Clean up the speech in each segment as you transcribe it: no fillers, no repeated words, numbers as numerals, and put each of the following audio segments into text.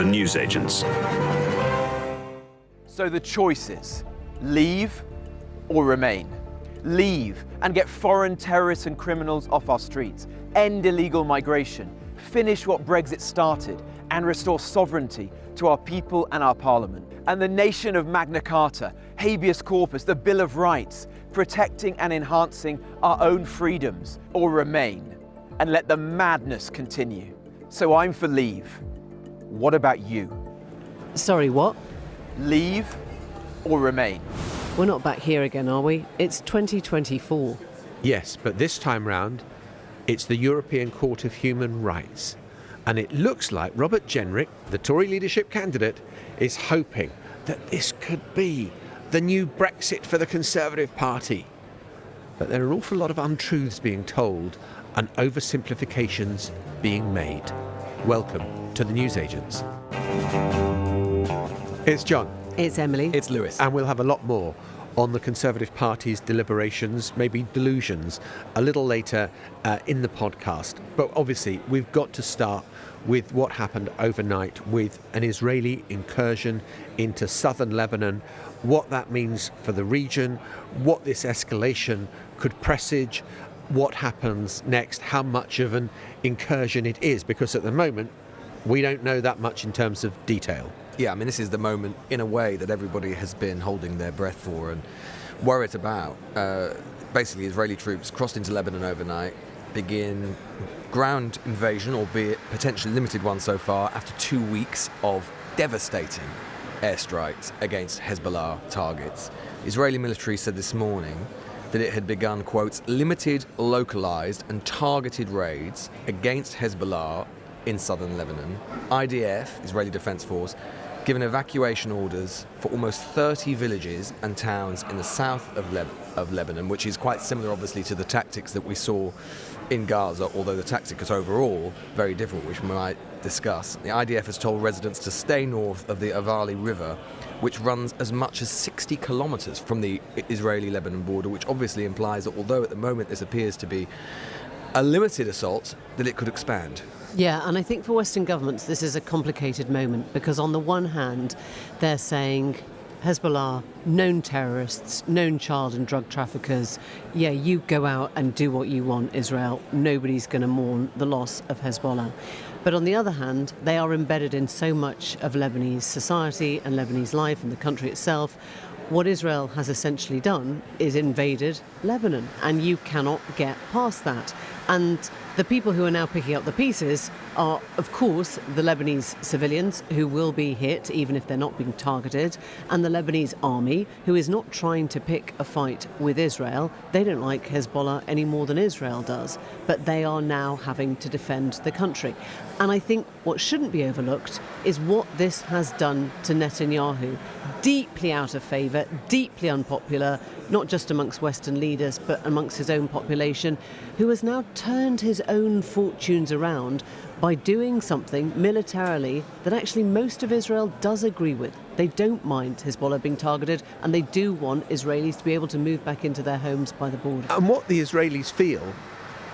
the newsagents. So the choices: leave or remain. Leave and get foreign terrorists and criminals off our streets, end illegal migration, finish what Brexit started, and restore sovereignty to our people and our parliament. And the nation of Magna Carta, habeas corpus, the Bill of Rights, protecting and enhancing our own freedoms, or remain and let the madness continue. So I'm for leave. What about you? Sorry, what? Leave or remain? We're not back here again, are we? It's 2024. Yes, but this time round, it's the European Court of Human Rights. And it looks like Robert Jenrick, the Tory leadership candidate, is hoping that this could be the new Brexit for the Conservative Party. But there are an awful lot of untruths being told and oversimplifications being made. Welcome to the newsagents. It's John. It's Emily. It's Lewis. And we'll have a lot more on the Conservative Party's deliberations, maybe delusions, a little later in the podcast. But obviously, we've got to start with what happened overnight with an Israeli incursion into southern Lebanon, what that means for the region, what this escalation could presage, what happens next, how much of an incursion it is, because at the moment, we don't know that much in terms of detail. Yeah, I mean, this is the moment, in a way, that everybody has been holding their breath for and worried about. Basically, Israeli troops crossed into Lebanon overnight, begin ground invasion, albeit potentially limited one so far, after 2 weeks of devastating airstrikes against Hezbollah targets. Israeli military said this morning that it had begun, quote, limited, localised and targeted raids against Hezbollah in southern Lebanon. IDF, Israeli Defence Force, given evacuation orders for almost 30 villages and towns in the south of Lebanon, which is quite similar, obviously, to the tactics that we saw in Gaza, although the tactic is overall very different, which we might discuss. The IDF has told residents to stay north of the Avali River, which runs as much as 60 kilometres from the Israeli-Lebanon border, which obviously implies that although at the moment this appears to be a limited assault, that it could expand. Yeah, and I think for Western governments this is a complicated moment because on the one hand they're saying Hezbollah, known terrorists, known child and drug traffickers, yeah, you go out and do what you want, Israel. Nobody's going to mourn the loss of Hezbollah. But on the other hand, they are embedded in so much of Lebanese society and Lebanese life and the country itself. What Israel has essentially done is invaded Lebanon, and you cannot get past that. And the people who are now picking up the pieces are, of course, the Lebanese civilians who will be hit, even if they're not being targeted, and the Lebanese army, who is not trying to pick a fight with Israel. They don't like Hezbollah any more than Israel does, but they are now having to defend the country. And I think what shouldn't be overlooked is what this has done to Netanyahu. Deeply out of favour, deeply unpopular, not just amongst Western leaders, but amongst his own population, who has now turned his own fortunes around by doing something militarily that actually most of Israel does agree with. They don't mind Hezbollah being targeted, and they do want Israelis to be able to move back into their homes by the border. And what the Israelis feel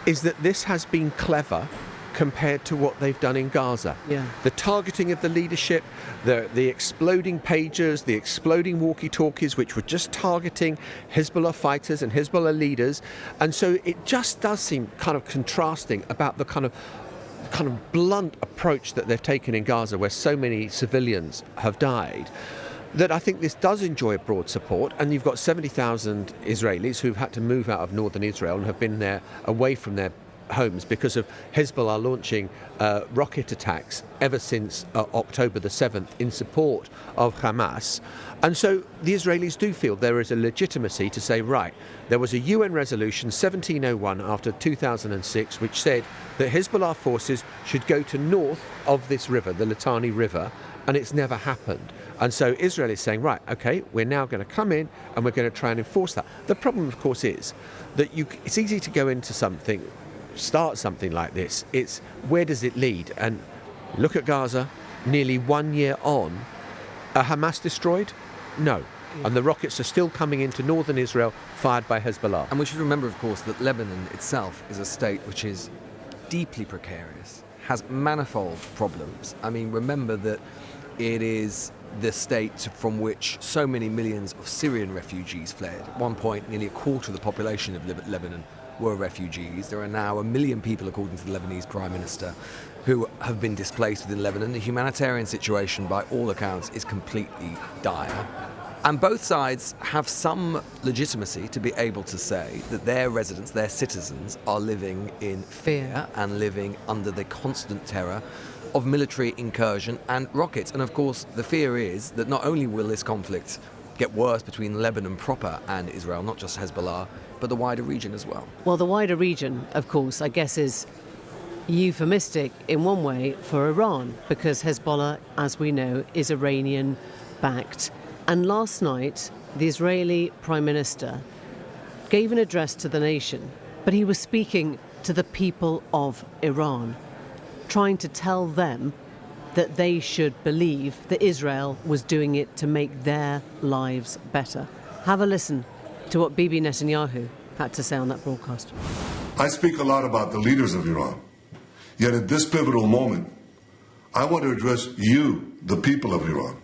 is that this has been clever compared to what they've done in Gaza. Yeah. The targeting of the leadership, the exploding pagers, the exploding walkie-talkies, which were just targeting Hezbollah fighters and Hezbollah leaders. And so it just does seem kind of contrasting about the kind of blunt approach that they've taken in Gaza, where so many civilians have died, that I think this does enjoy broad support. And you've got 70,000 Israelis who've had to move out of northern Israel and have been there away from their homes because of Hezbollah launching rocket attacks ever since October the 7th in support of Hamas. And so the Israelis do feel there is a legitimacy to say, right, there was a UN resolution 1701 after 2006 which said that Hezbollah forces should go to north of this river, the Litani River, and it's never happened. And so Israel is saying, right, okay, we're now going to come in and we're going to try and enforce that. The problem, of course, is that it's easy to go into something, start something like this. It's where does it lead? And look at Gaza, nearly 1 year on. Are Hamas destroyed? No. And the rockets are still coming into northern Israel, fired by Hezbollah. And we should remember, of course, that Lebanon itself is a state which is deeply precarious. has manifold problems. I mean, remember that it is the state from which so many millions of Syrian refugees fled. At one point, nearly a quarter of the population of Lebanon were refugees. There are now 1 million people, according to the Lebanese Prime Minister, who have been displaced within Lebanon. The humanitarian situation, by all accounts, is completely dire. And both sides have some legitimacy to be able to say that their residents, their citizens, are living in fear and living under the constant terror of military incursion and rockets. And of course, the fear is that not only will this conflict get worse between Lebanon proper and Israel, not just Hezbollah, but the wider region as well. Well, the wider region, of course, I guess is euphemistic in one way for Iran, because Hezbollah, as we know, is Iranian-backed. And last night, the Israeli Prime Minister gave an address to the nation, but he was speaking to the people of Iran, trying to tell them that they should believe that Israel was doing it to make their lives better. Have a listen to what Bibi Netanyahu had to say on that broadcast. I speak a lot about the leaders of Iran, yet at this pivotal moment, I want to address you, the people of Iran.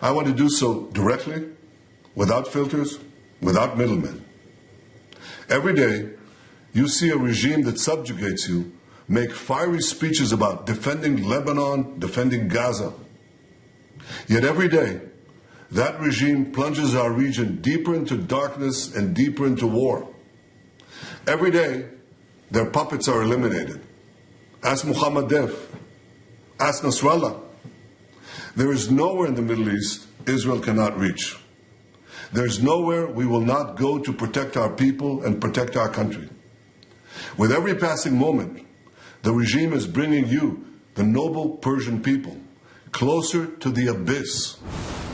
I want to do so directly, without filters, without middlemen. Every day, you see a regime that subjugates you make fiery speeches about defending Lebanon, defending Gaza. Yet every day, that regime plunges our region deeper into darkness and deeper into war. Every day, their puppets are eliminated. Ask Mohammed Def. Ask Nasrallah. There is nowhere in the Middle East Israel cannot reach. There is nowhere we will not go to protect our people and protect our country. With every passing moment, the regime is bringing you, the noble Persian people, closer to the abyss.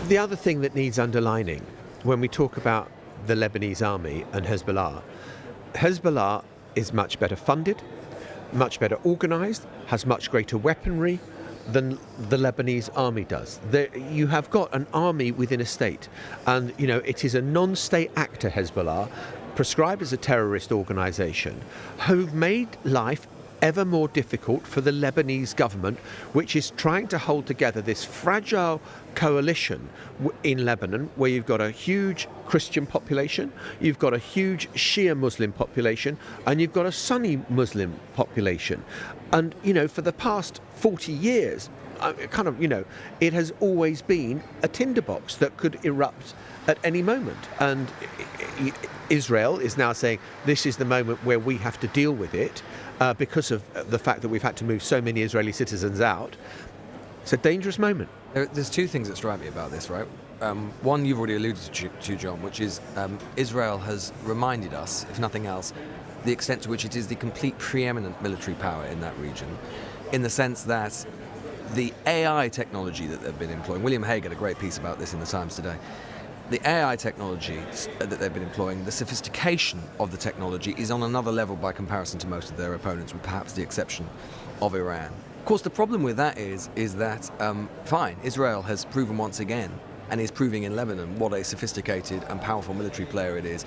The other thing that needs underlining when we talk about the Lebanese army and Hezbollah, Hezbollah is much better funded, much better organised, has much greater weaponry than the Lebanese army does. You have got an army within a state, and it is a non-state actor, Hezbollah, prescribed as a terrorist organisation, who've made life ever more difficult for the Lebanese government, which is trying to hold together this fragile coalition in Lebanon, where you've got a huge Christian population, you've got a huge Shia Muslim population, and you've got a Sunni Muslim population. And, for the past 40 years, it has always been a tinderbox that could erupt at any moment. And Israel is now saying this is the moment where we have to deal with it because of the fact that we've had to move so many Israeli citizens out. It's a dangerous moment. There's two things that strike me about this, right? One you've already alluded to, John, which is Israel has reminded us, if nothing else, the extent to which it is the complete preeminent military power in that region, in the sense that the AI technology that they've been employing, William Hague had a great piece about this in the Times today, the AI technology that they've been employing, the sophistication of the technology is on another level by comparison to most of their opponents, with perhaps the exception of Iran. Of course, the problem with that is that, fine, Israel has proven once again, and is proving in Lebanon, what a sophisticated and powerful military player it is.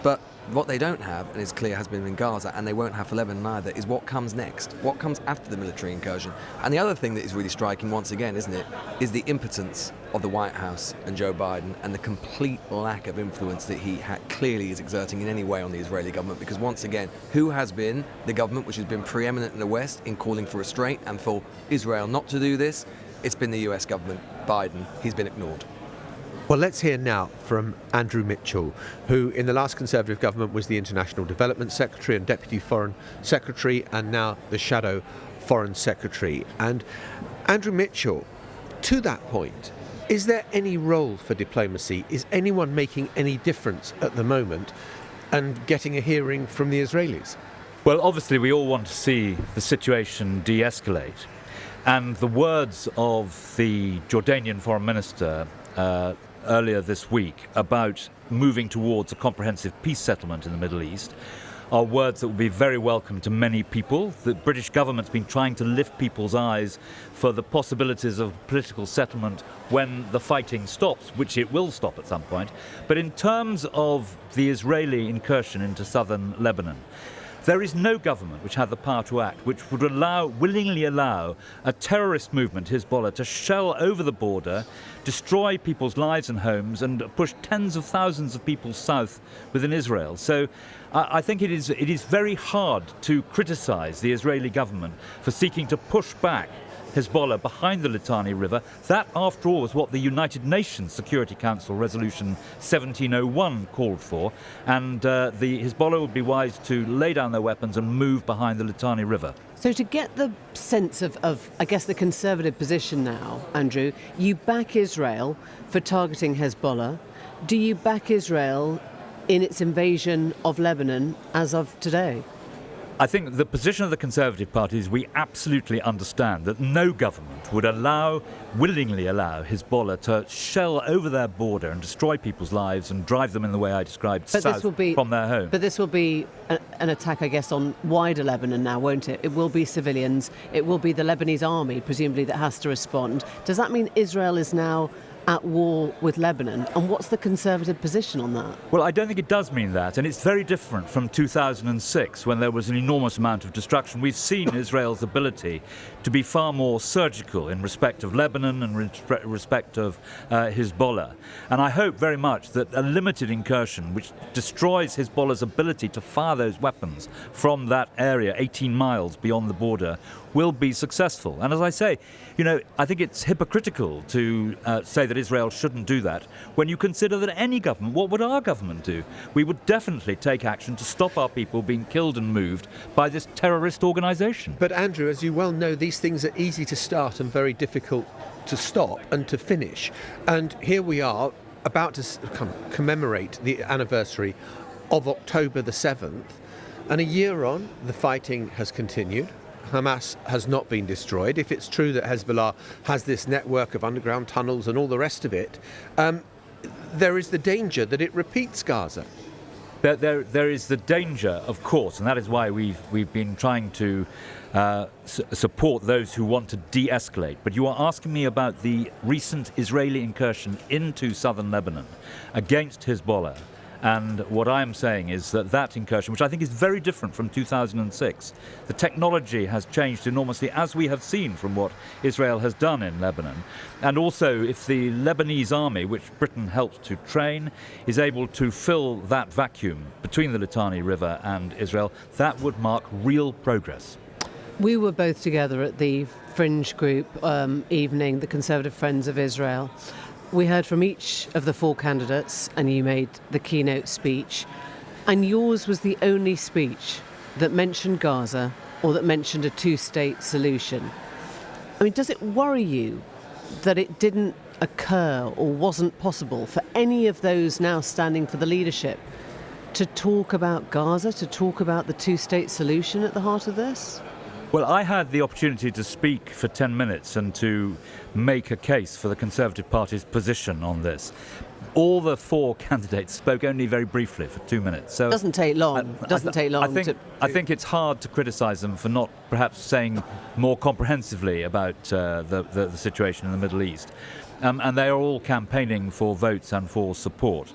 But what they don't have, and it's clear has been in Gaza, and they won't have for Lebanon either, is what comes next, what comes after the military incursion. And the other thing that is really striking, once again, isn't it, is the impotence of the White House and Joe Biden, and the complete lack of influence that he clearly is exerting in any way on the Israeli government. Because once again, who has been the government which has been preeminent in the West in calling for restraint and for Israel not to do this? It's been the US government, Biden. He's been ignored. Well, let's hear now from Andrew Mitchell, who in the last Conservative government was the International Development Secretary and Deputy Foreign Secretary, and now the Shadow Foreign Secretary. And Andrew Mitchell, to that point, is there any role for diplomacy? Is anyone making any difference at the moment and getting a hearing from the Israelis? Well, obviously we all want to see the situation de-escalate. And the words of the Jordanian Foreign Minister earlier this week about moving towards a comprehensive peace settlement in the Middle East are words that will be very welcome to many people. The British government's been trying to lift people's eyes for the possibilities of political settlement when the fighting stops, which it will stop at some point. But in terms of the Israeli incursion into southern Lebanon, There is no government which had the power to act which would willingly allow a terrorist movement, Hezbollah, to shell over the border, destroy people's lives and homes, and push tens of thousands of people south within Israel. So I think it is very hard to criticize the Israeli government for seeking to push back Hezbollah behind the Litani River. That, after all, was what the United Nations Security Council Resolution 1701 called for, and the Hezbollah would be wise to lay down their weapons and move behind the Litani River. So to get the sense of, I guess, the Conservative position now, Andrew, you back Israel for targeting Hezbollah. Do you back Israel in its invasion of Lebanon as of today? I think the position of the Conservative Party is we absolutely understand that no government would willingly allow Hezbollah to shell over their border and destroy people's lives and drive them in the way I described south from their home. But this will be an attack, I guess, on wider Lebanon now, won't it? It will be civilians. It will be the Lebanese army, presumably, that has to respond. Does that mean Israel is now at war with Lebanon? And what's the Conservative position on that? Well, I don't think it does mean that, and it's very different from 2006 when there was an enormous amount of destruction. We've seen Israel's ability to be far more surgical in respect of Lebanon and respect of Hezbollah. And I hope very much that a limited incursion which destroys Hezbollah's ability to fire those weapons from that area 18 miles beyond the border will be successful. And as I say, I think it's hypocritical to say that Israel shouldn't do that when you consider that any government, what would our government do? We would definitely take action to stop our people being killed and moved by this terrorist organisation. But Andrew, as you well know, these things are easy to start and very difficult to stop and to finish. And here we are about to commemorate the anniversary of October the 7th. And a year on, the fighting has continued. Hamas has not been destroyed. If it's true that Hezbollah has this network of underground tunnels and all the rest of it, there is the danger that it repeats Gaza. There is the danger, of course, and that is why we've been trying to support those who want to de-escalate. But you are asking me about the recent Israeli incursion into southern Lebanon against Hezbollah. And what I'm saying is that incursion, which I think is very different from 2006, the technology has changed enormously, as we have seen from what Israel has done in Lebanon. And also, if the Lebanese army, which Britain helped to train, is able to fill that vacuum between the Litani River and Israel, that would mark real progress. We were both together at the Fringe Group evening, the Conservative Friends of Israel. We heard from each of the four candidates, and you made the keynote speech. And yours was the only speech that mentioned Gaza or that mentioned a two-state solution. I mean, does it worry you that it didn't occur or wasn't possible for any of those now standing for the leadership to talk about Gaza, to talk about the two-state solution at the heart of this? Well, I had the opportunity to speak for 10 minutes and to make a case for the Conservative Party's position on this. All the four candidates spoke only very briefly for 2 minutes. So doesn't take long. I think it's hard to criticise them for not perhaps saying more comprehensively about the situation in the Middle East. And they are all campaigning for votes and for support.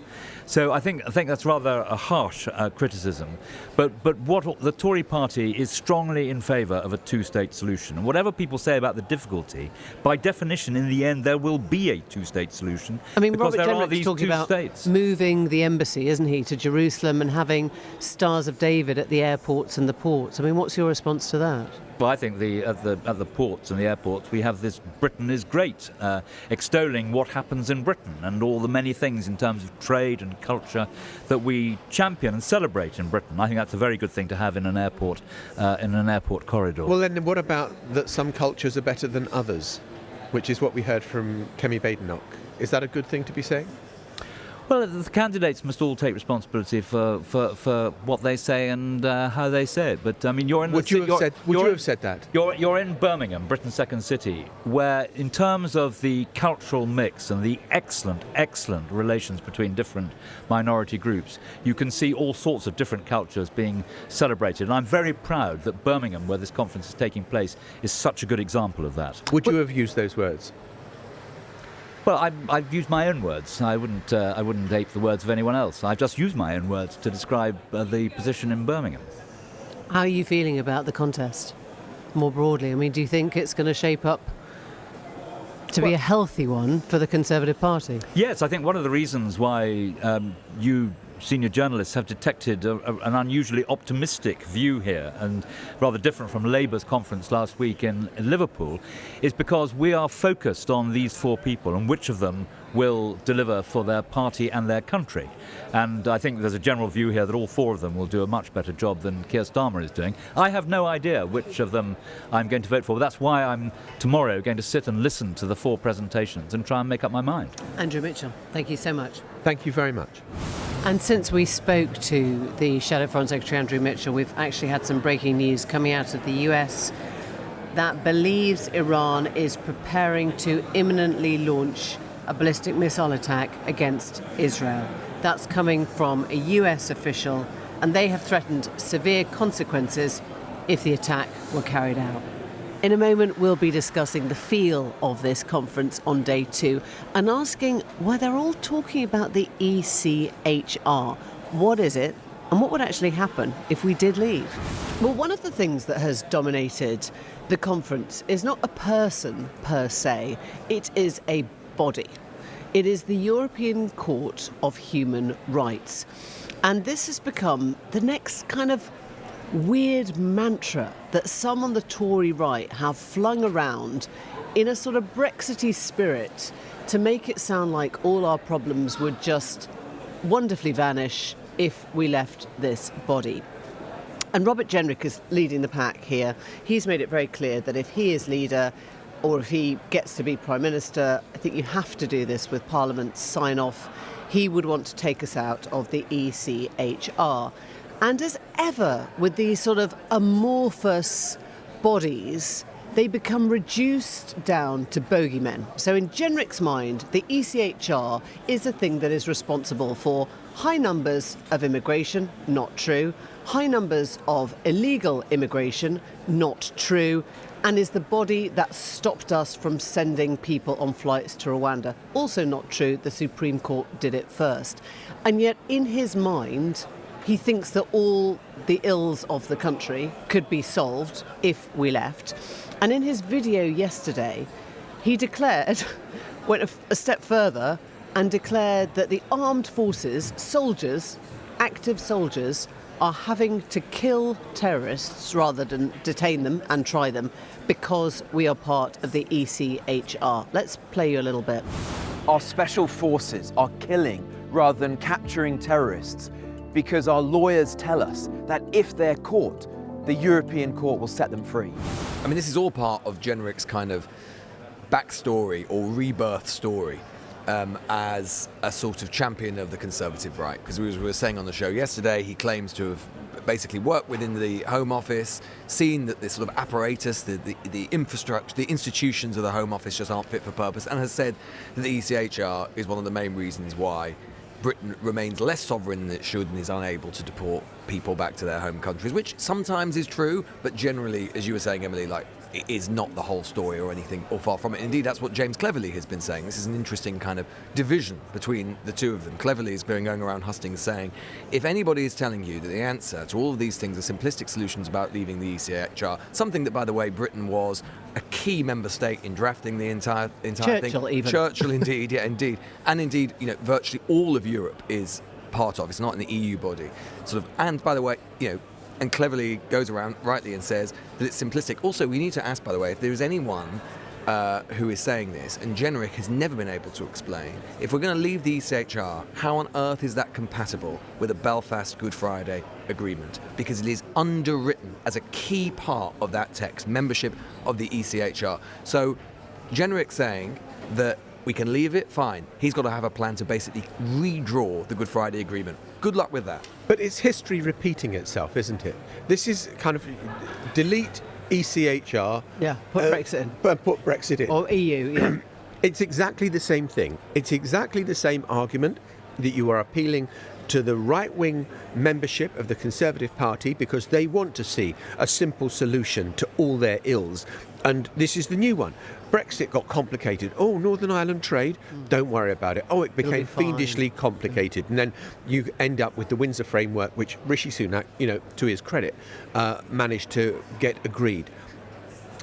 So I think that's rather a harsh criticism. But what the Tory party is strongly in favour of a two-state solution. And whatever people say about the difficulty, by definition, in the end, there will be a two-state solution. I mean, because Robert there are Jenrick's these talking two about states. Moving the embassy, isn't he, to Jerusalem and having Stars of David at the airports and the ports. I mean, what's your response to that? Well, I think at the ports and the airports we have this Britain is great, extolling what happens in Britain and all the many things in terms of trade and culture that we champion and celebrate in Britain. I think that's a very good thing to have in an airport corridor. Well, then what about that some cultures are better than others, which is what we heard from Kemi Badenoch? Is that a good thing to be saying? Well, the candidates must all take responsibility for what they say and how they say it. But I mean, Would you have said that? You're in Birmingham, Britain's second city, where, in terms of the cultural mix and the excellent relations between different minority groups, you can see all sorts of different cultures being celebrated. And I'm very proud that Birmingham, where this conference is taking place, is such a good example of that. Would you have used those words? Well, I've used my own words. I wouldn't ape the words of anyone else. I've just used my own words to describe the position in Birmingham. How are you feeling about the contest more broadly? I mean, do you think it's going to shape up to be a healthy one for the Conservative Party? Yes, I think one of the reasons why you senior journalists have detected an unusually optimistic view here, and rather different from Labour's conference last week in Liverpool, is because we are focused on these four people and which of them will deliver for their party and their country. And I think there's a general view here that all four of them will do a much better job than Keir Starmer is doing. I have no idea which of them I'm going to vote for. That's why I'm tomorrow going to sit and listen to the four presentations and try and make up my mind. Andrew Mitchell, thank you so much. Thank you very much. And since we spoke to the Shadow Foreign Secretary Andrew Mitchell, we've actually had some breaking news coming out of the US that believes Iran is preparing to imminently launch a ballistic missile attack against Israel. That's coming from a US official, and they have threatened severe consequences if the attack were carried out. In a moment, we'll be discussing the feel of this conference on day 2 and asking why they're all talking about the ECHR. What is it, and what would actually happen if we did leave? Well, one of the things that has dominated the conference is not a person per se, it is a body. It is the European Court of Human Rights. And this has become the next kind of weird mantra that some on the Tory right have flung around in a sort of Brexity spirit to make it sound like all our problems would just wonderfully vanish if we left this body. And Robert Jenrick is leading the pack here. He's made it very clear that if he is leader, or if he gets to be Prime Minister, I think you have to do this with Parliament's sign-off. He would want to take us out of the ECHR. And as ever, with these sort of amorphous bodies, they become reduced down to bogeymen. So in Jenrick's mind, the ECHR is a thing that is responsible for high numbers of immigration, not true, high numbers of illegal immigration, not true, and is the body that stopped us from sending people on flights to Rwanda. Also not true, the Supreme Court did it first. And yet in his mind, he thinks that all the ills of the country could be solved if we left. And in his video yesterday, he declared, went a step further and declared that the armed forces, soldiers, active soldiers, are having to kill terrorists rather than detain them and try them because we are part of the ECHR. Let's play you a little bit. Our special forces are killing rather than capturing terrorists because our lawyers tell us that if they're caught, the European Court will set them free. I mean, this is all part of Jenrick's kind of backstory or rebirth story as a sort of champion of the Conservative right. Because we were saying on the show yesterday, he claims to have basically worked within the Home Office, seen that this sort of apparatus, the infrastructure, the institutions of the Home Office just aren't fit for purpose, and has said that the ECHR is one of the main reasons why Britain remains less sovereign than it should and is unable to deport people back to their home countries, which sometimes is true, but generally, as you were saying, Emily, like, it is not the whole story or anything, or far from it. Indeed, that's what James Cleverly has been saying. This is an interesting kind of division between the two of them. Cleverly is going around hustings saying, if anybody is telling you that the answer to all of these things are simplistic solutions about leaving the ECHR, something that, by the way, Britain was a key member state in drafting the entire Churchill thing. even. Churchill, indeed, yeah, indeed. And indeed, you know, virtually all of Europe is part of. It's not in the EU body. Sort of, and by the way, you know, and Cleverly goes around rightly and says that it's simplistic. Also, we need to ask, by the way, if there is anyone who is saying this, and Jenrick has never been able to explain, if we're going to leave the ECHR, how on earth is that compatible with a Belfast Good Friday agreement? Because it is underwritten as a key part of that text, membership of the ECHR. So Jenrick saying that we can leave it, fine. He's got to have a plan to basically redraw the Good Friday Agreement. Good luck with that. But it's history repeating itself, isn't it? This is kind of delete ECHR. Yeah, put Brexit in. Put Brexit in. Or EU, yeah. It's exactly the same thing. It's exactly the same argument that you are appealing to the right-wing membership of the Conservative Party because they want to see a simple solution to all their ills. And this is the new one. Brexit got complicated. Oh, Northern Ireland trade, don't worry about it. Oh, it became fiendishly complicated. And then you end up with the Windsor Framework, which Rishi Sunak, to his credit, managed to get agreed.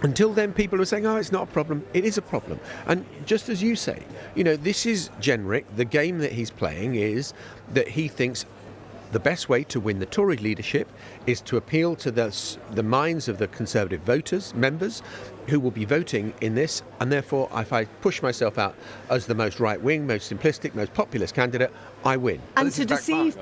Until then, people were saying, oh, it's not a problem. It is a problem. And just as you say, this is Jenrick. The game that he's playing is that he thinks the best way to win the Tory leadership is to appeal to the minds of the Conservative members who will be voting in this, and therefore if I push myself out as the most right-wing, most simplistic, most populist candidate, I win. And to deceive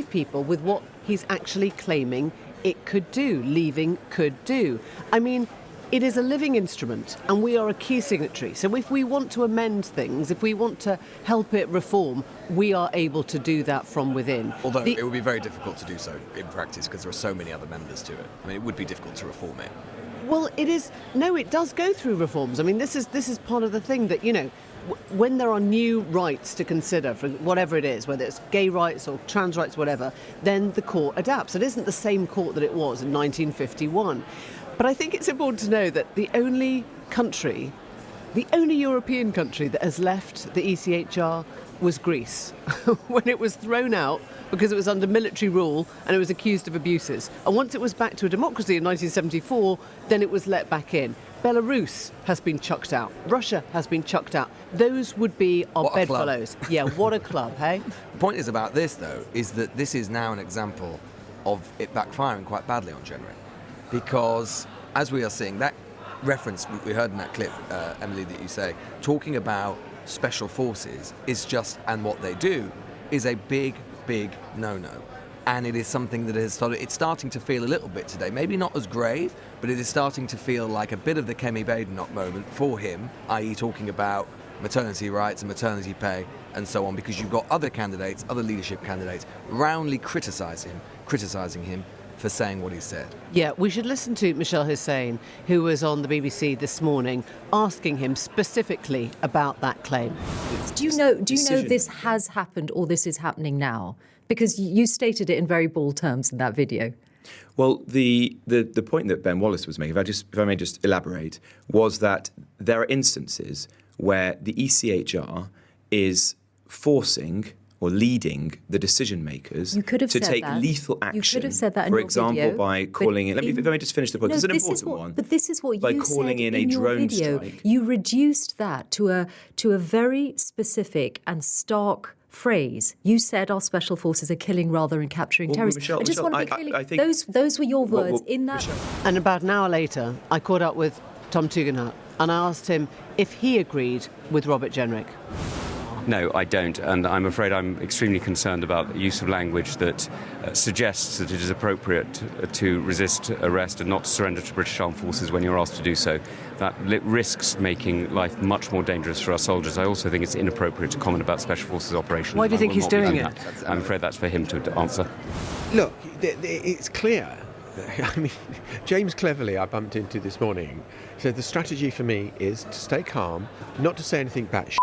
people with what he's actually claiming it could do, leaving could do. I mean, it is a living instrument, and we are a key signatory. So if we want to amend things, if we want to help it reform, we are able to do that from within. Although it would be very difficult to do so in practice because there are so many other members to it. I mean, it would be difficult to reform it. Well, it is. No, it does go through reforms. I mean, this is part of the thing that, when there are new rights to consider, for whatever it is, whether it's gay rights or trans rights, whatever, then the court adapts. It isn't the same court that it was in 1951. But I think it's important to know that the only European country that has left the ECHR was Greece, when it was thrown out because it was under military rule and it was accused of abuses. And once it was back to a democracy in 1974, then it was let back in. Belarus has been chucked out. Russia has been chucked out. Those would be our bedfellows. Yeah, what a club, hey? The point is about this, though, is that this is now an example of it backfiring quite badly on Jenrick. Because, as we are seeing, that reference we heard in that clip, Emily, that you say, talking about special forces is just, and what they do, is a big no-no. And it is something that it's starting to feel a little bit today, maybe not as grave, but it is starting to feel like a bit of the Kemi Badenoch moment for him, i.e. talking about maternity rights and maternity pay and so on, because you've got other candidates, other leadership candidates, roundly criticising him for saying what he said. Yeah, we should listen to Michelle Hussein, who was on the BBC this morning, asking him specifically about that claim. Do you know this has happened or this is happening now? Because you stated it in very bold terms in that video. Well, the point that Ben Wallace was making, if I may just elaborate, was that there are instances where the ECHR is forcing or leading the decision makers to take lethal action. You could have said that in your video. For example, by calling in. Let me just finish the point. It's an important one. But this is what by you calling said in a drone video. strike. You reduced that to a very specific and stark phrase. You said our special forces are killing rather than capturing terrorists. Michelle, I just want to be clear. I think those were your words in that. Michelle. And about an hour later, I caught up with Tom Tugendhat and I asked him if he agreed with Robert Jenrick. No, I don't, and I'm afraid I'm extremely concerned about the use of language that suggests that it is appropriate to resist arrest and not to surrender to British Armed Forces when you're asked to do so. That risks making life much more dangerous for our soldiers. I also think it's inappropriate to comment about Special Forces operations. Why do you think he's doing it? I'm afraid that's for him to answer. Look, it's clear. I mean, James Cleverly, I bumped into this morning, said the strategy for me is to stay calm, not to say anything bad.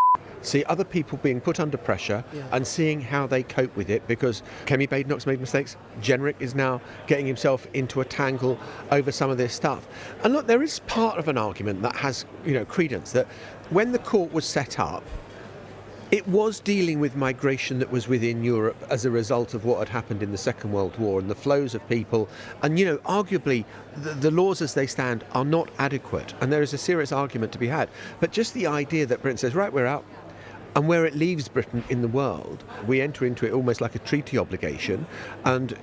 See other people being put under pressure and seeing how they cope with it, because Kemi Badenoch's made mistakes. Jenrick is now getting himself into a tangle over some of this stuff. And look, there is part of an argument that has, credence, that when the court was set up, it was dealing with migration that was within Europe as a result of what had happened in the Second World War and the flows of people. And, arguably, the laws as they stand are not adequate. And there is a serious argument to be had. But just the idea that Britain says, right, we're out. And where it leaves Britain in the world, we enter into it almost like a treaty obligation. And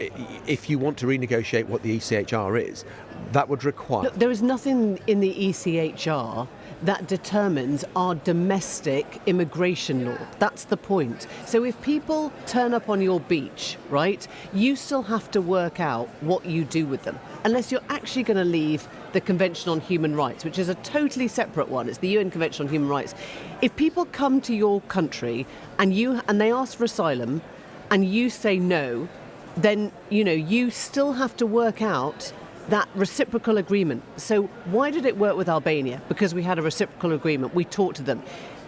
if you want to renegotiate what the ECHR is, that would require... Look, there is nothing in the ECHR that determines our domestic immigration law. That's the point. So if people turn up on your beach, right, you still have to work out what you do with them, unless you're actually going to leave the Convention on Human Rights, which is a totally separate one. It's the UN Convention on Human Rights. If people come to your country and they ask for asylum and you say no, then, you still have to work out that reciprocal agreement. So why did it work with Albania? Because we had a reciprocal agreement. We talked to them.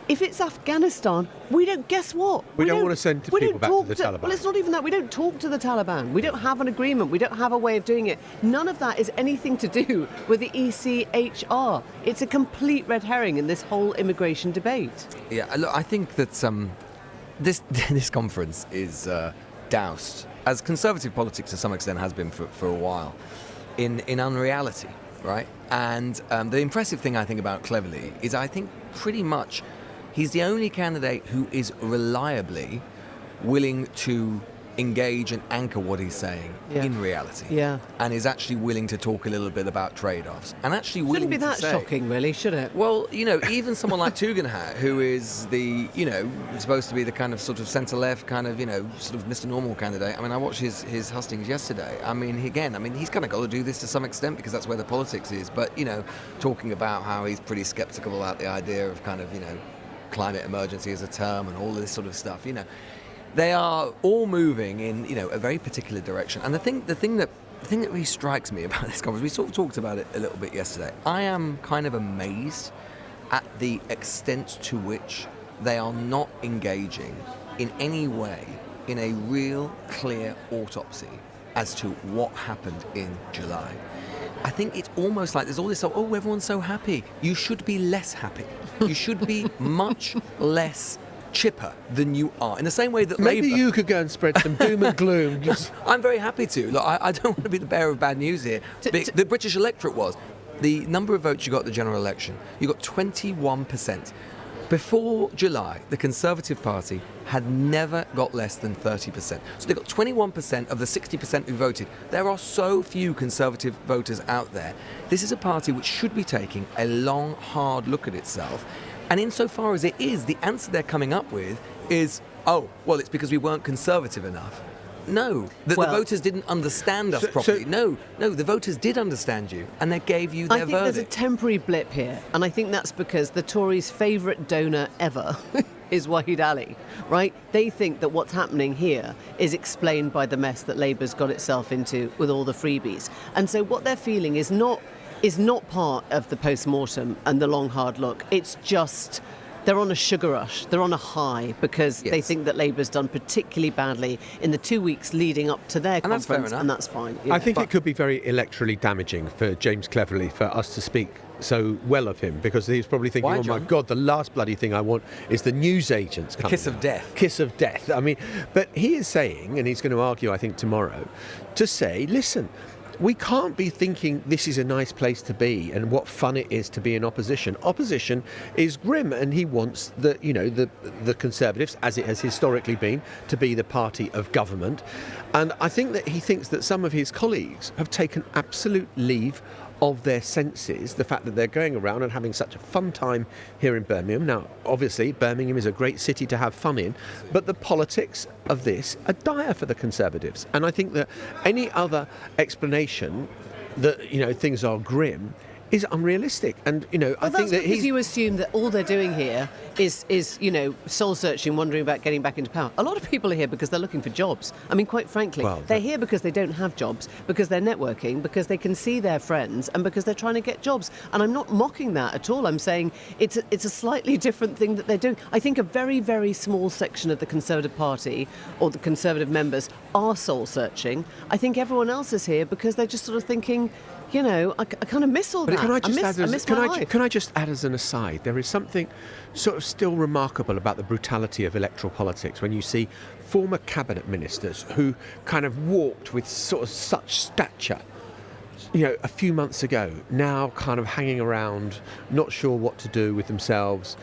If it's Afghanistan, we don't. Guess what? We don't want to send people back to the Taliban. Well, it's not even that. We don't talk to the Taliban. We don't have an agreement. We don't have a way of doing it. None of that is anything to do with the ECHR. It's a complete red herring in this whole immigration debate. Yeah, look, I think that this conference is doused, as conservative politics to some extent has been for a while, in unreality, right? And the impressive thing I think about Cleverly is I think pretty much he's the only candidate who is reliably willing to engage and anchor what he's saying in reality. Yeah. And is actually willing to talk a little bit about trade-offs. And actually willing Shouldn't be that to say, shocking, really, should it? well, even someone like Tugendhat, who is the, supposed to be the kind of sort of centre-left kind of, sort of Mr. Normal candidate. I mean, I watched his hustings yesterday. I mean, he's kind of got to do this to some extent because that's where the politics is. But, talking about how he's pretty sceptical about the idea of kind of, climate emergency as a term and all this sort of stuff, They are all moving in, a very particular direction. And the thing that really strikes me about this conference, we sort of talked about it a little bit yesterday. I am kind of amazed at the extent to which they are not engaging in any way in a real clear autopsy as to what happened in July. I think it's almost like there's all this, everyone's so happy. You should be less happy. You should be much less chipper than you are. In the same way that maybe Labour... you could go and spread some doom and gloom. I'm very happy to. Look, I don't want to be the bearer of bad news here. The British electorate was. The number of votes you got at the general election, you got 21%. Before July, the Conservative Party had never got less than 30%. So they got 21% of the 60% who voted. There are so few Conservative voters out there. This is a party which should be taking a long, hard look at itself. And insofar as it is, the answer they're coming up with is, it's because we weren't conservative enough. No, the voters didn't understand us properly. No, the voters did understand you, and they gave you their verdict. I think there's a temporary blip here, and I think that's because the Tories' favourite donor ever is Wahid Ali, right? They think that what's happening here is explained by the mess that Labour's got itself into with all the freebies. And so what they're feeling is not part of the post-mortem and the long, hard look. It's just... they're on a sugar rush, they're on a high because they think that Labour's done particularly badly in the 2 weeks leading up to their conference, and that's fine. I think it could be very electorally damaging for James Cleverly for us to speak so well of him, because he's probably thinking, why, my God, the last bloody thing I want is the newsagents coming. Kiss of death. Kiss of death. I mean, but he is saying, and he's going to argue, I think, tomorrow, to say, listen, we can't be thinking this is a nice place to be and what fun it is to be in opposition. Opposition is grim, and he wants the Conservatives, as it has historically been, to be the party of government. And I think that he thinks that some of his colleagues have taken absolute leave of their senses, the fact that they're going around and having such a fun time here in Birmingham. Now, obviously, Birmingham is a great city to have fun in, but the politics of this are dire for the Conservatives. And I think that any other explanation that, things are grim is unrealistic. And, I think that you assume that all they're doing here is soul searching, wondering about getting back into power. A lot of people are here because they're looking for jobs. I mean, quite frankly, they're here because they don't have jobs, because they're networking, because they can see their friends, and because they're trying to get jobs. And I'm not mocking that at all. I'm saying it's a slightly different thing that they're doing. I think a very, very small section of the Conservative Party or the Conservative members are soul searching. I think everyone else is here because they're just sort of thinking, I kind of miss all that. Can I just add as an aside, there is something sort of still remarkable about the brutality of electoral politics when you see former cabinet ministers who kind of walked with sort of such stature, a few months ago, now kind of hanging around, not sure what to do with themselves,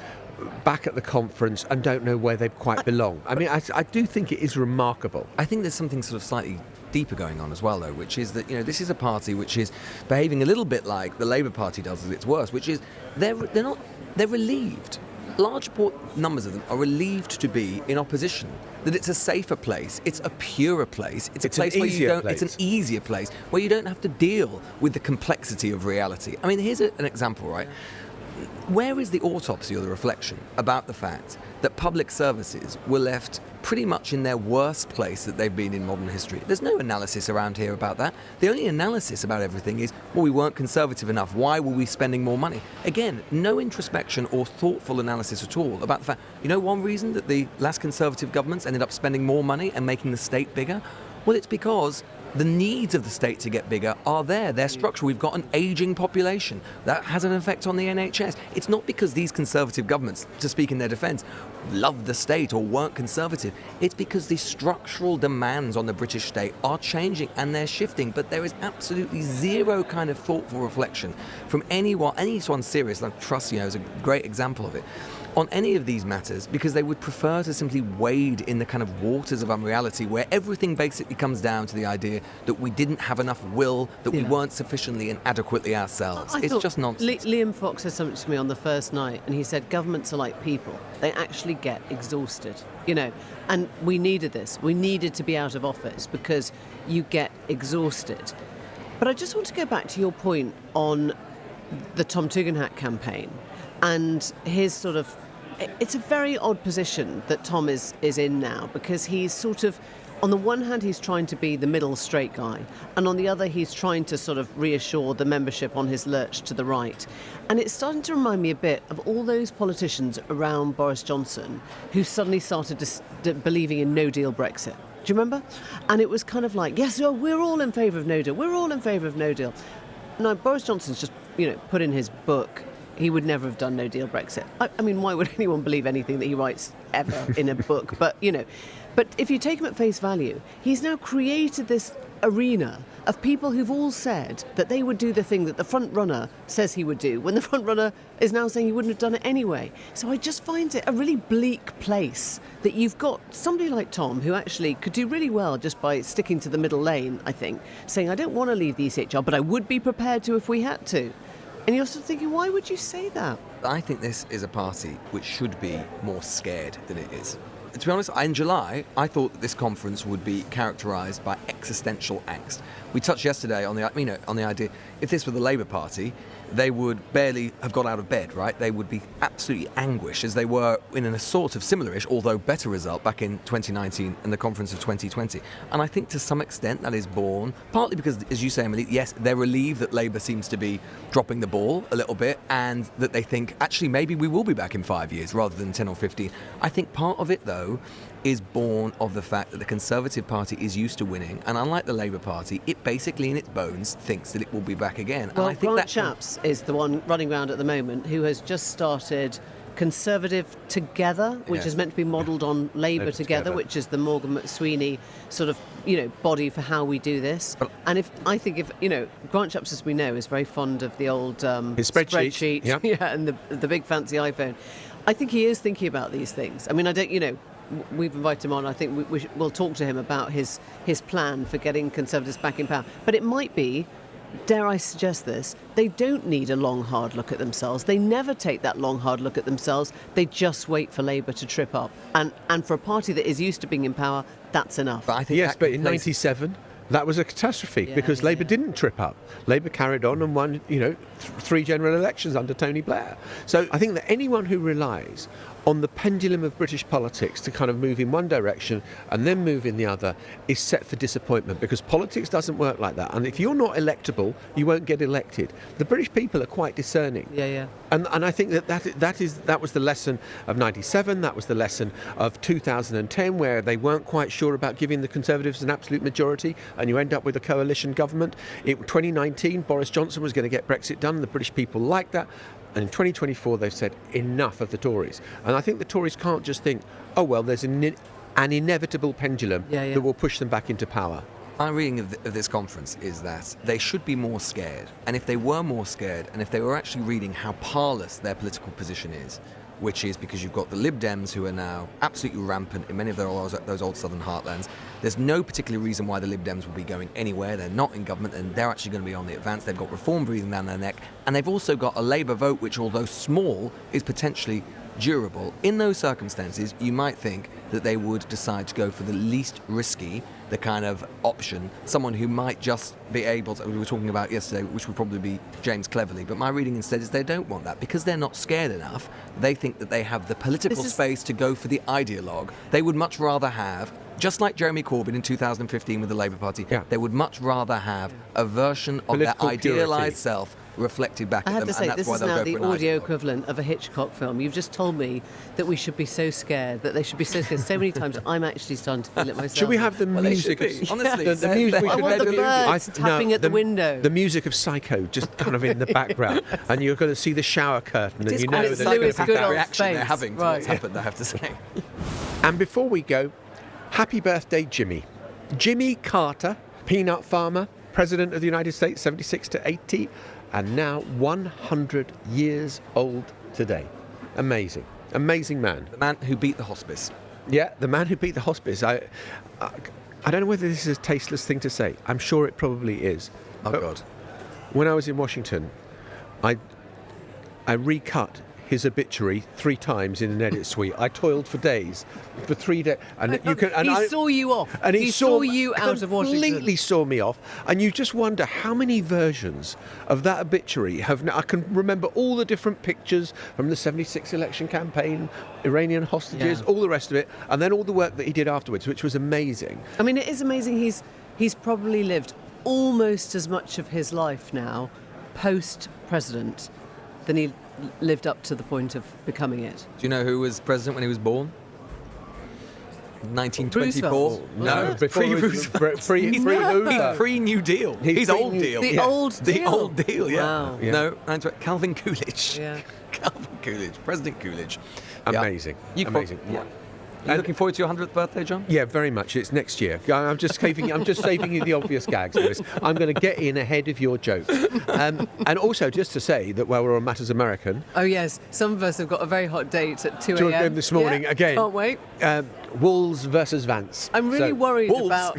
back at the conference and don't know where they quite belong. I mean, I do think it is remarkable. I think there's something sort of slightly deeper going on as well, though, which is that this is a party which is behaving a little bit like the Labour Party does at its worst, which is they're relieved. Large numbers of them are relieved to be in opposition. That it's a safer place, it's a purer place, it's an easier place where you don't have to deal with the complexity of reality. I mean, here's an example, right? where is the autopsy or the reflection about the fact that public services were left pretty much in their worst place that they've been in modern history? There's no analysis around here about that. The only analysis about everything is, well, we weren't conservative enough. Why were we spending more money? Again, no introspection or thoughtful analysis at all about the fact, one reason that the last conservative governments ended up spending more money and making the state bigger? Well, it's because the needs of the state to get bigger are there. They're structural. We've got an ageing population. That has an effect on the NHS. It's not because these conservative governments, to speak in their defence, loved the state or weren't conservative. It's because the structural demands on the British state are changing and they're shifting. But there is absolutely zero kind of thoughtful reflection from anyone serious, and Truss, is a great example of it, on any of these matters, because they would prefer to simply wade in the kind of waters of unreality where everything basically comes down to the idea that we didn't have enough will, that we weren't sufficiently and adequately ourselves. It's just nonsense. Liam Fox said something to me on the first night, and he said governments are like people. They actually get exhausted, and we needed this. We needed to be out of office because you get exhausted. But I just want to go back to your point on the Tom Tugendhat campaign and his sort of... It's a very odd position that Tom is in now, because he's sort of... On the one hand, he's trying to be the middle straight guy, and on the other, he's trying to sort of reassure the membership on his lurch to the right. And it's starting to remind me a bit of all those politicians around Boris Johnson who suddenly started believing in no-deal Brexit. Do you remember? And it was kind of like, yes, we're all in favour of no deal. We're all in favour of no deal. Now, Boris Johnson's just, put in his book, he would never have done no-deal Brexit. I mean, why would anyone believe anything that he writes ever in a book? But, but if you take him at face value, he's now created this arena of people who've all said that they would do the thing that the front runner says he would do, when the front runner is now saying he wouldn't have done it anyway. So I just find it a really bleak place that you've got somebody like Tom, who actually could do really well just by sticking to the middle lane, I think, saying, I don't want to leave the ECHR, but I would be prepared to if we had to. And you're sort of thinking, why would you say that? I think this is a party which should be more scared than it is. To be honest, in July, I thought that this conference would be characterised by existential angst. We touched yesterday on the idea, if this were the Labour Party, they would barely have got out of bed, right? They would be absolutely anguished, as they were in a sort of similar-ish, although better result back in 2019 and the conference of 2020. And I think to some extent that is born, partly because, as you say, Emily, yes, they're relieved that Labour seems to be dropping the ball a little bit, and that they think, actually, maybe we will be back in 5 years rather than 10 or 15. I think part of it, though, is born of the fact that the Conservative Party is used to winning, and unlike the Labour Party, it basically in its bones thinks that it will be back again. Well, and I think Grant Shapps is the one running around at the moment who has just started Conservative Together, which is meant to be modelled on Labour Together, which is the Morgan McSweeney sort of, body for how we do this. And Grant Shapps, as we know, is very fond of the old his spreadsheet. And the big fancy iPhone. I think he is thinking about these things. I mean, we've invited him on. I think we'll talk to him about his plan for getting Conservatives back in power. But it might be, dare I suggest this, they don't need a long, hard look at themselves. They never take that long, hard look at themselves. They just wait for Labour to trip up. And for a party that is used to being in power, that's enough. But I think but in 97... that was a catastrophe because Labour didn't trip up. Labour carried on and won, 3 general elections under Tony Blair. So I think that anyone who relies on the pendulum of British politics to kind of move in one direction and then move in the other is set for disappointment, because politics doesn't work like that. And if you're not electable, you won't get elected. The British people are quite discerning. And I think that was the lesson of 97, that was the lesson of 2010, where they weren't quite sure about giving the Conservatives an absolute majority, and you end up with a coalition government. In 2019, Boris Johnson was going to get Brexit done. The British people liked that. And in 2024, they've said enough of the Tories. And I think the Tories can't just think, oh, well, there's an inevitable pendulum that will push them back into power. My reading of this conference is that they should be more scared. And if they were more scared, and if they were actually reading how parlous their political position is, which is because you've got the Lib Dems who are now absolutely rampant in many of those old southern heartlands. There's no particular reason why the Lib Dems will be going anywhere. They're not in government, and they're actually going to be on the advance. They've got reform breathing down their neck, and they've also got a Labour vote which, although small, is potentially durable, in those circumstances, you might think that they would decide to go for the least risky, the kind of option, someone who might just be able to, we were talking about yesterday, which would probably be James Cleverly, but my reading instead is they don't want that because they're not scared enough. They think that they have the political space to go for the ideologue. They would much rather have, just like Jeremy Corbyn in 2015 with the Labour Party, they would much rather have a version of Political their idealised purity. self reflected back I at have them, to say, and that's this why is they'll now go the for an audio ideologue. equivalent of a Hitchcock film. You've just told me that we should be so scared, that they should be so scared. So many times I'm actually starting to feel it myself. Should we have the music? Honestly, the music. I want the birds tapping at the window. The music of Psycho just kind of in the background, and you're going to see the shower curtain, and you know quite that Lewis going to be Goodall's reaction they're face. having to what's happened, I have to say. And before we go, happy birthday, Jimmy. Jimmy Carter, peanut farmer, President of the United States, 76 to 80, and now 100 years old today. Amazing. Amazing man. The man who beat the hospice. Yeah, the man who beat the hospice. I don't know whether this is a tasteless thing to say. I'm sure it probably is. Oh, But God. When I was in Washington, I recut his obituary 3 times in an edit suite. I toiled for days, for 3 days, and you can. And He saw you off. And He saw you out of Washington. Completely saw me off, and you just wonder how many versions of that obituary have. I can remember all the different pictures from the '76 election campaign, Iranian hostages, all the rest of it, and then all the work that he did afterwards, which was amazing. I mean, it is amazing. He's probably lived almost as much of his life now, post-president, than he lived up to the point of becoming it. Do you know who was president when he was born? 1924. Roosevelt. No, Before pre-Roosevelt. free Hoover. He's pre-New Deal. He's pre- old deal. The Yeah. old The deal. old deal, yeah. Wow. Yeah. No, Calvin Coolidge. Yeah. Calvin Coolidge, President Coolidge. Amazing. You Amazing. Yeah. Are you looking forward to your 100th birthday, John? Yeah, very much. It's next year. I'm just saving you the obvious gags, Lewis. I'm going to get in ahead of your jokes. And also, just to say that while we're on Matters American, Oh, yes. Some of us have got a very hot date at 2 2 a.m. a.m. this morning Yeah, again. Can't wait. Wolves versus Vance. I'm really worried Wolves. about...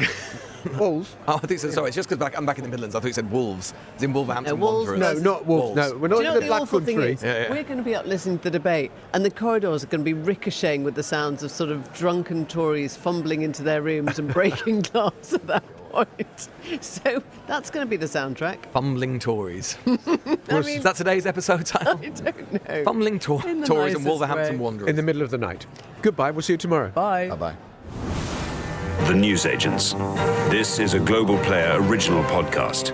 Wolves? Oh, I think so. Sorry, it's just because I'm back in the Midlands. I thought you said Wolves. It's in Wolverhampton. No, Wolves Wanderers. No, not Wolves. No, we're not Do you know in what the the awful Blackwood thing Free. is? We're going to be up listening to the debate, and the corridors are going to be ricocheting with the sounds of sort of drunken Tories fumbling into their rooms and breaking glass at that point. So that's going to be the soundtrack. Fumbling Tories. I Is mean, that today's episode title? I don't know. Fumbling In Tories the and nicest Wolverhampton way. Wanderers. In the middle of the night. Goodbye. We'll see you tomorrow. Bye. Bye-bye. The Newsagents. This is a Global Player original podcast.